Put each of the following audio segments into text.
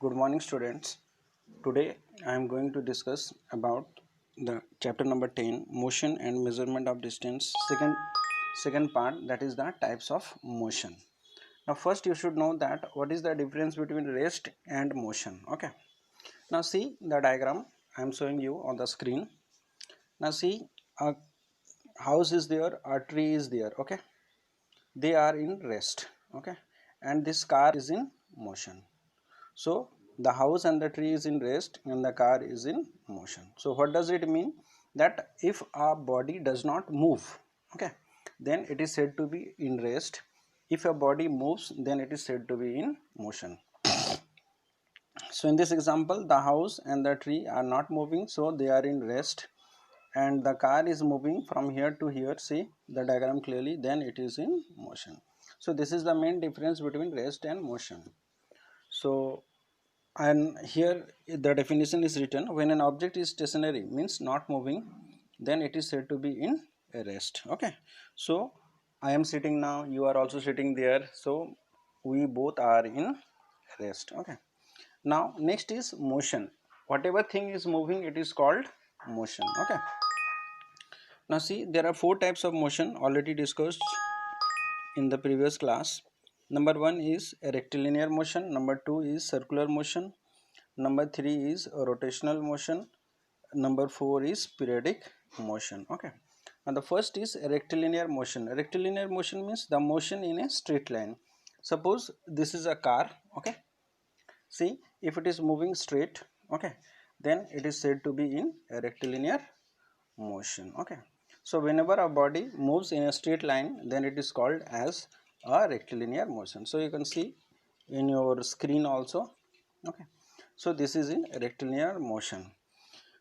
Good morning, students. Today I am going to discuss about the chapter number 10, motion and measurement of distance, second part, that is the types of motion. Now first you should know that what is the difference between rest and motion. Okay, now see the diagram I am showing you on the screen. Now see, a house is there, a tree is there. Okay, they are in rest. Okay, and this car is in motion. So the house and the tree is in rest and the car is in motion. So what does it mean? That if a body does not move, okay, then it is said to be in rest. If a body moves, then it is said to be in motion. So in this example, the house and the tree are not moving, so they are in rest, and the car is moving from here to here. See the diagram clearly, then it is in motion. So this is the main difference between rest and motion. So, and here the definition is written: when an object is stationary, means not moving, then it is said to be in rest. Okay, so I am sitting now, you are also sitting there, so we both are in rest. Okay, now next is motion. Whatever thing is moving, it is called motion. Okay, now see, there are four types of motion already discussed in the previous class. Number one is rectilinear motion, number two is circular motion, number three is rotational motion, number four is periodic motion. Okay, and the first is rectilinear motion. Rectilinear motion means the motion in a straight line. Suppose this is a car. Okay, see, if it is moving straight, okay, then it is said to be in a rectilinear motion. Okay, so whenever a body moves in a straight line, then it is called as a rectilinear motion. So you can see in your screen also. Okay, so this is in rectilinear motion.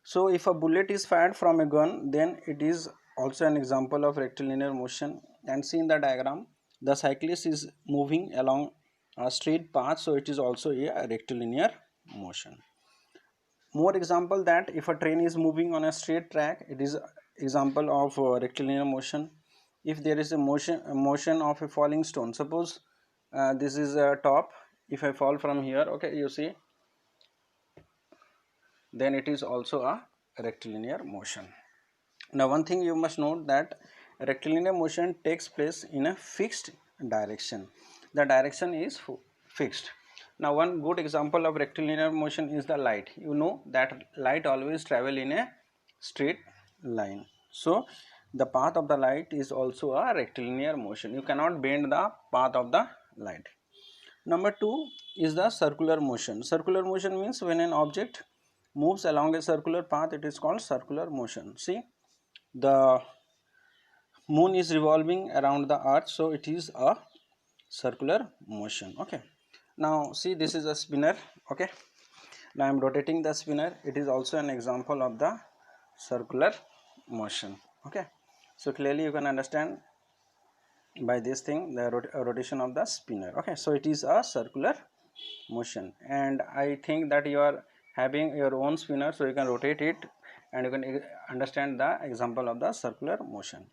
So if a bullet is fired from a gun, then it is also an example of rectilinear motion. And see in the diagram, the cyclist is moving along a straight path, so it is also a rectilinear motion. More example, that if a train is moving on a straight track, it is example of rectilinear motion. If there is a motion of a falling stone, suppose this is a top, if I fall from here, okay, you see, then it is also a rectilinear motion. Now one thing you must note, that rectilinear motion takes place in a fixed direction. The direction is fixed. Now one good example of rectilinear motion is the light. You know that light always travel in a straight line. So the path of the light is also a rectilinear motion. You cannot bend the path of the light. Number two is the circular motion. Circular motion means when an object moves along a circular path, it is called circular motion. See, the moon is revolving around the earth, so it is a circular motion. Okay, now see, this is a spinner. Okay, now I am rotating the spinner. It is also an example of the circular motion. Okay, so clearly you can understand by this thing the rotation of the spinner. Okay, so it is a circular motion, and I think that you are having your own spinner, so you can rotate it and you can understand the example of the circular motion.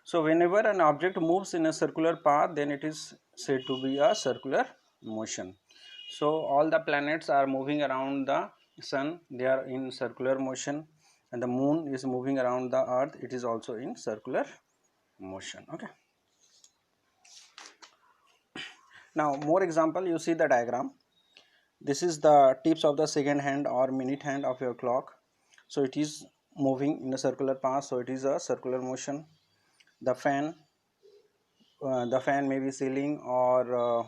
So whenever an object moves in a circular path, then it is said to be a circular motion. So all the planets are moving around the sun, they are in circular motion, and the moon is moving around the earth, it is also in circular motion. Okay, now more example, you see the diagram. This is the tips of the second hand or minute hand of your clock. So it is moving in a circular path, so it is a circular motion. The fan may be ceiling or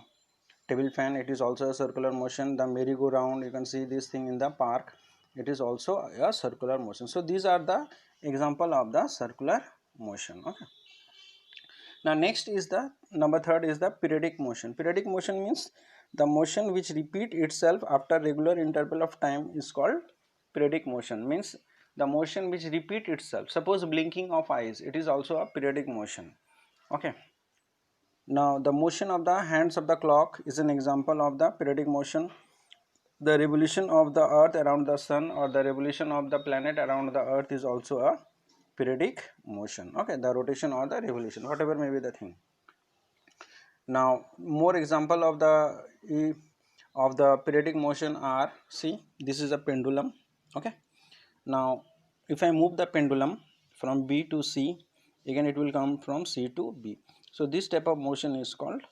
table fan, it is also a circular motion. The merry-go-round, you can see this thing in the park, it is also a circular motion. So these are the example of the circular motion. Okay, now next is the number third is the periodic motion. Periodic motion means the motion which repeat itself after regular interval of time is called periodic motion. Means the motion which repeat itself. Suppose blinking of eyes, it is also a periodic motion. Okay, now the motion of the hands of the clock is an example of the periodic motion. The revolution of the earth around the sun or the revolution of the planet around the earth is also a periodic motion. Okay, the rotation or the revolution, whatever may be the thing. Now more example of the of the periodic motion are, see, this is a pendulum. Okay, now if I move the pendulum from B to C, again it will come from C to B. So this type of motion is called,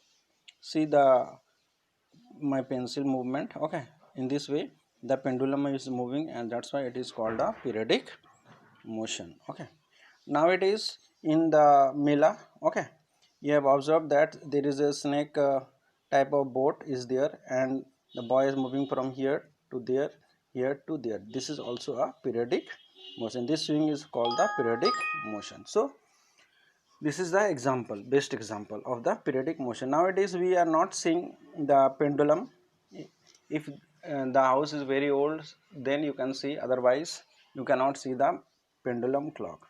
see the my pencil movement. Okay, in this way the pendulum is moving, and that's why it is called a periodic motion. Okay, nowadays in the Mela, okay, you have observed that there is a snake type of boat is there, and the boy is moving from here to there, here to there. This is also a periodic motion. This swing is called the periodic motion. So this is the example, best example of the periodic motion. Nowadays we are not seeing the pendulum. If the house is very old, then you can see, otherwise you cannot see the pendulum clock.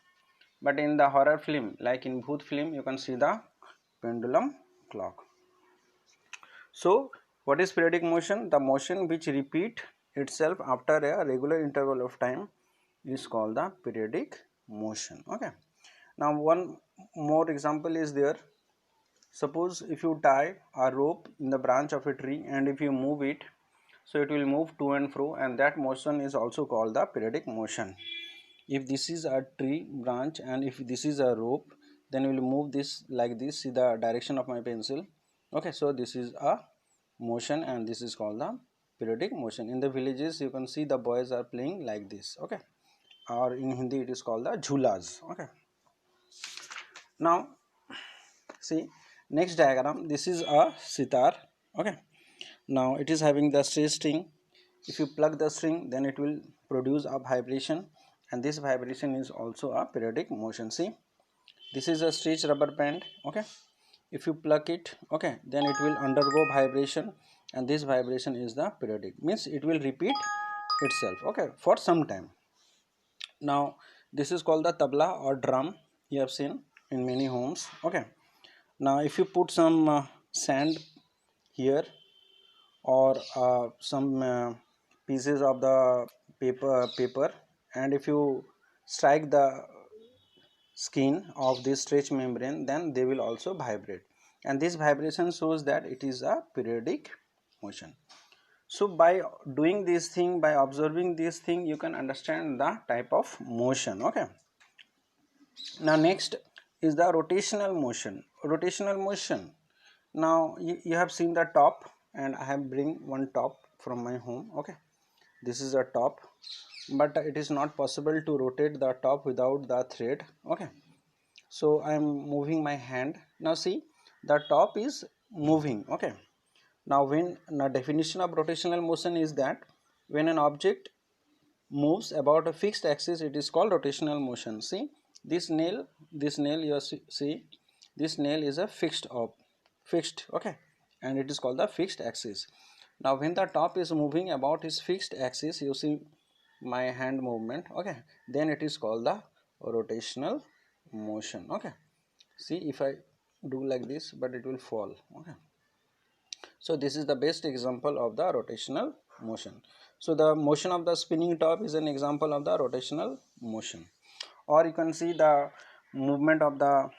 But in the horror film, like in Bhoot film, you can see the pendulum clock. So what is periodic motion? The motion which repeat itself after a regular interval of time is called the periodic motion. Okay, now one more example is there. Suppose if you tie a rope in the branch of a tree, and if you move it, so it will move to and fro, and that motion is also called the periodic motion. If this is a tree branch and if this is a rope, then we will move this like this. See the direction of my pencil. Okay, so this is a motion, and this is called the periodic motion. In the villages you can see the boys are playing like this. Okay, or in Hindi it is called the jhulas. Okay, now see next diagram. This is a sitar. Okay, now it is having the string string. If you plug the string, then it will produce a vibration, and this vibration is also a periodic motion. See, this is a stretched rubber band. Okay, if you plug it, okay, then it will undergo vibration, and this vibration is the periodic, means it will repeat itself, okay, for some time. Now this is called the tabla or drum. You have seen in many homes. Okay, now if you put some sand here, or some pieces of the paper, and if you strike the skin of this stretch membrane, then they will also vibrate, and this vibration shows that it is a periodic motion. So by doing this thing, by observing this thing, you can understand the type of motion. Okay, now next is the rotational motion. Rotational motion, now you have seen the top, and I have bring one top from my home. Okay, this is a top, but it is not possible to rotate the top without the thread. Okay, so I am moving my hand. Now see, the top is moving. Okay, now when the definition of rotational motion is that when an object moves about a fixed axis, it is called rotational motion. See this nail you see, this nail is a fixed, okay, and it is called the fixed axis. Now when the top is moving about its fixed axis, you see my hand movement. Okay, then it is called the rotational motion. Okay, see, if I do like this, but it will fall. Okay, so this is the best example of the rotational motion. So the motion of the spinning top is an example of the rotational motion. Or you can see the movement of the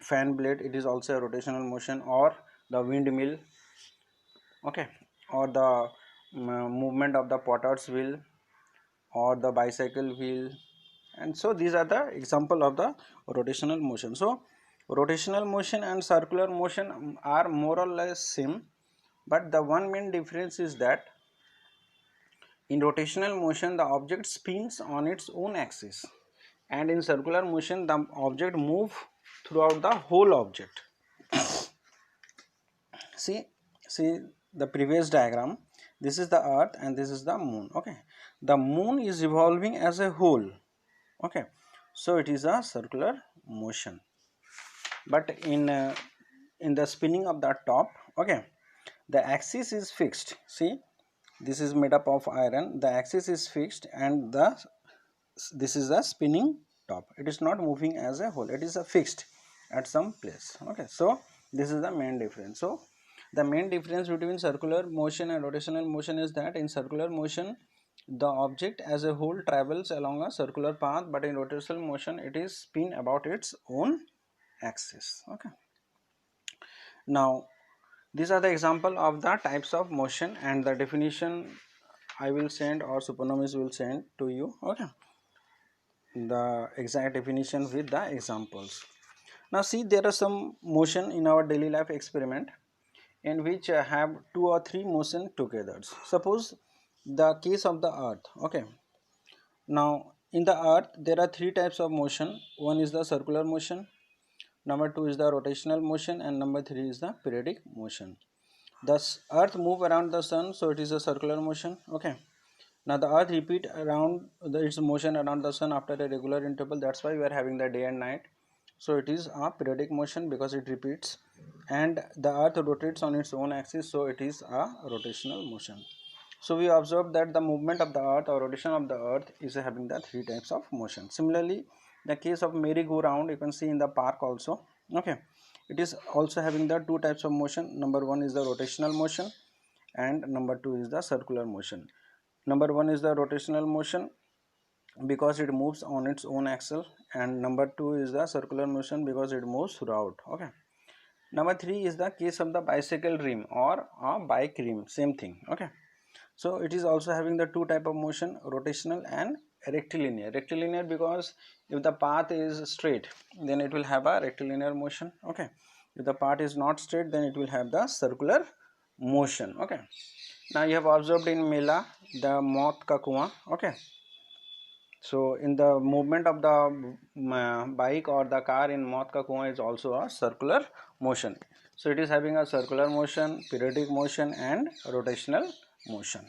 fan blade, it is also a rotational motion. Or the windmill, okay, or the movement of the potter's wheel, or the bicycle wheel. And so these are the example of the rotational motion. So rotational motion and circular motion are more or less same, but the one main difference is that in rotational motion the object spins on its own axis, and in circular motion the object move throughout the whole object. See the previous diagram. This is the earth and this is the moon. Okay, the moon is revolving as a whole. Okay, so it is a circular motion. But in the spinning of the top, okay, the axis is fixed. See, this is made up of iron, the axis is fixed, and this is the spinning top. It is not moving as a whole, it is a fixed at some place. Okay, so this is the main difference. So the main difference between circular motion and rotational motion is that in circular motion the object as a whole travels along a circular path, but in rotational motion it is spin about its own axis. Okay, now These are the example of the types of motion, and the definition I will send, or Supernomis will send to you. Okay, the exact definition with the examples. Now see, there are some motion in our daily life experiment in which have two or three motion together. Suppose the case of the earth. Okay, now in the earth there are three types of motion. One is the circular motion, number two is the rotational motion, and number three is the periodic motion. The earth move around the sun, so it is a circular motion. Okay, now the earth repeat around its motion around the sun after a regular interval. That's why we are having the day and night. So it is a periodic motion because it repeats, and the earth rotates on its own axis, so it is a rotational motion. So we observe that the movement of the earth or rotation of the earth is having the three types of motion. Similarly, the case of merry-go-round, you can see in the park also. Okay, it is also having the two types of motion. Number one is the rotational motion, and number two is the circular motion. Number one is the rotational motion because it moves on its own axle, and number two is the circular motion because it moves throughout. Okay, number three is the case of the bicycle rim or a bike rim, same thing. Okay, so it is also having the two type of motion, rotational and rectilinear. Rectilinear because if the path is straight, then it will have a rectilinear motion. Okay, if the path is not straight, then it will have the circular motion. Okay, now you have observed in Mela the Maut ka Kuan. Okay, so in the movement of the bike or the car in Maut ka Kuan is also a circular motion. So it is having a circular motion, periodic motion and rotational motion.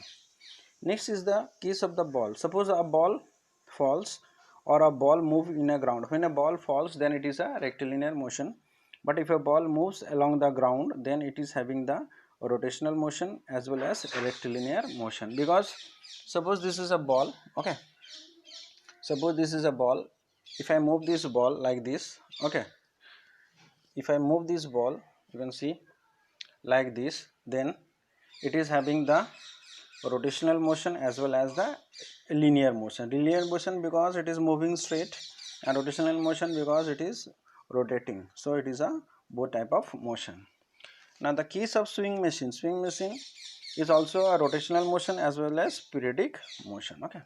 Next is the case of the ball. Suppose a ball falls or a ball moves in a ground. When a ball falls, then it is a rectilinear motion. But if a ball moves along the ground, then it is having the rotational motion as well as rectilinear motion. Because suppose this is a ball. Okay, suppose this is a ball. If I move this ball like this, okay, if I move this ball, you can see like this, then it is having the rotational motion as well as the linear motion. Linear motion because it is moving straight, and rotational motion because it is rotating. So it is a both type of motion. Now the case of swing machine is also a rotational motion as well as periodic motion. Okay,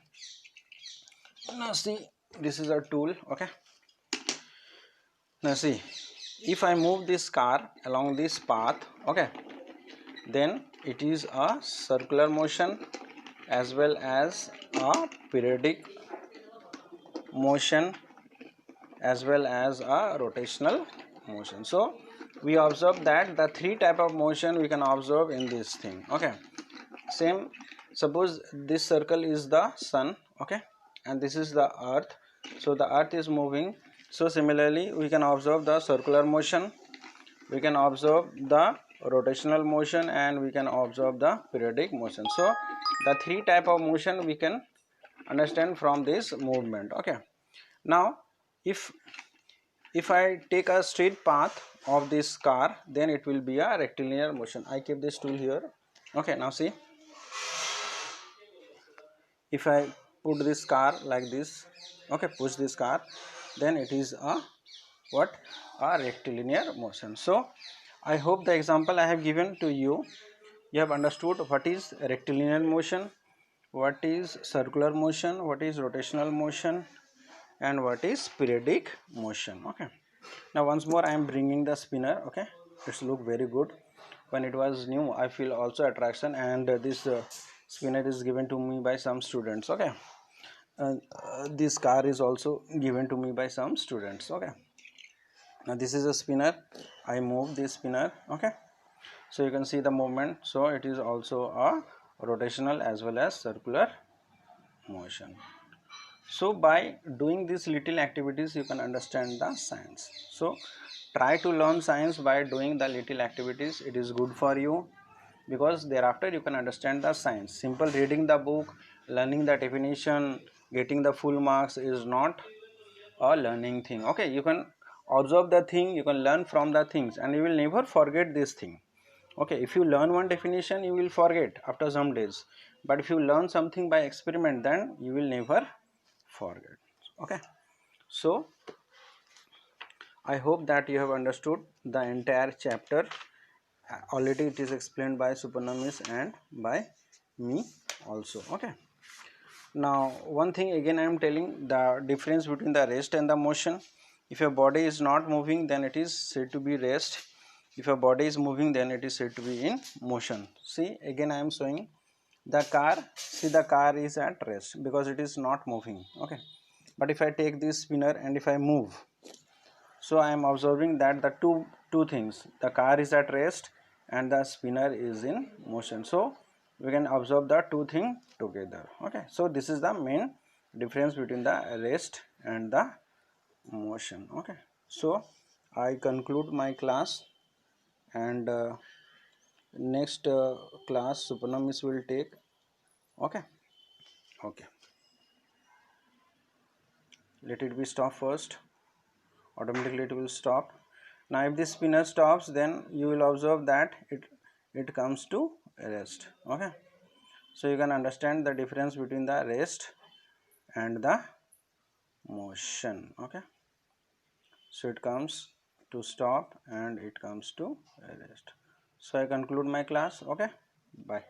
now see, this is a tool. Okay, now see, if I move this car along this path, okay, then it is a circular motion as well as a periodic motion as well as a rotational motion. So we observe that the three type of motion we can observe in this thing. Okay, same, suppose this circle is the sun. Okay, and this is the earth, so the earth is moving. So similarly we can observe the circular motion, we can observe the rotational motion, and we can observe the periodic motion. So the three type of motion we can understand from this movement. Okay, now if I take a straight path of this car, then it will be a rectilinear motion. I keep this tool here. Okay, now see, if I put this car like this, okay, push this car, then it is a what, a rectilinear motion. So I hope the example I have given to you have understood what is rectilinear motion, what is circular motion, what is rotational motion, and what is periodic motion. Okay, now once more I am bringing the spinner. Okay, it's look very good. When it was new, I feel also attraction, and this spinner is given to me by some students. Okay, this car is also given to me by some students. Okay, now this is a spinner. I move this spinner. Okay, so you can see the movement. So it is also a rotational as well as circular motion. So by doing these little activities you can understand the science. So try to learn science by doing the little activities. It is good for you because thereafter you can understand the science. Simple reading the book, learning the definition, getting the full marks is not a learning thing. Okay, you can observe the thing, you can learn from the things, and you will never forget this thing. Okay, if you learn one definition you will forget after some days, but if you learn something by experiment, then you will never forget. Okay, so I hope that you have understood the entire chapter already it is explained by Suparnamis and by me also. Okay, now one thing again I am telling, the difference between the rest and the motion. If your body is not moving, then it is said to be rest. If your body is moving, then it is said to be in motion. See, again I am showing the car. See, the car is at rest because it is not moving. Okay, but if I take this spinner and if I move, so I am observing that the two things, the car is at rest and the spinner is in motion. So we can observe the two things together. Okay, so this is the main difference between the rest and the motion. Okay, so I conclude my class, and next class Suparnamis will take. Okay, okay, let it be stop first. Automatically it will stop. Now if the spinner stops, then you will observe that it comes to rest. Okay, so you can understand the difference between the rest and the motion. Okay, so it comes to stop and it comes to rest. So I conclude my class. Okay, bye.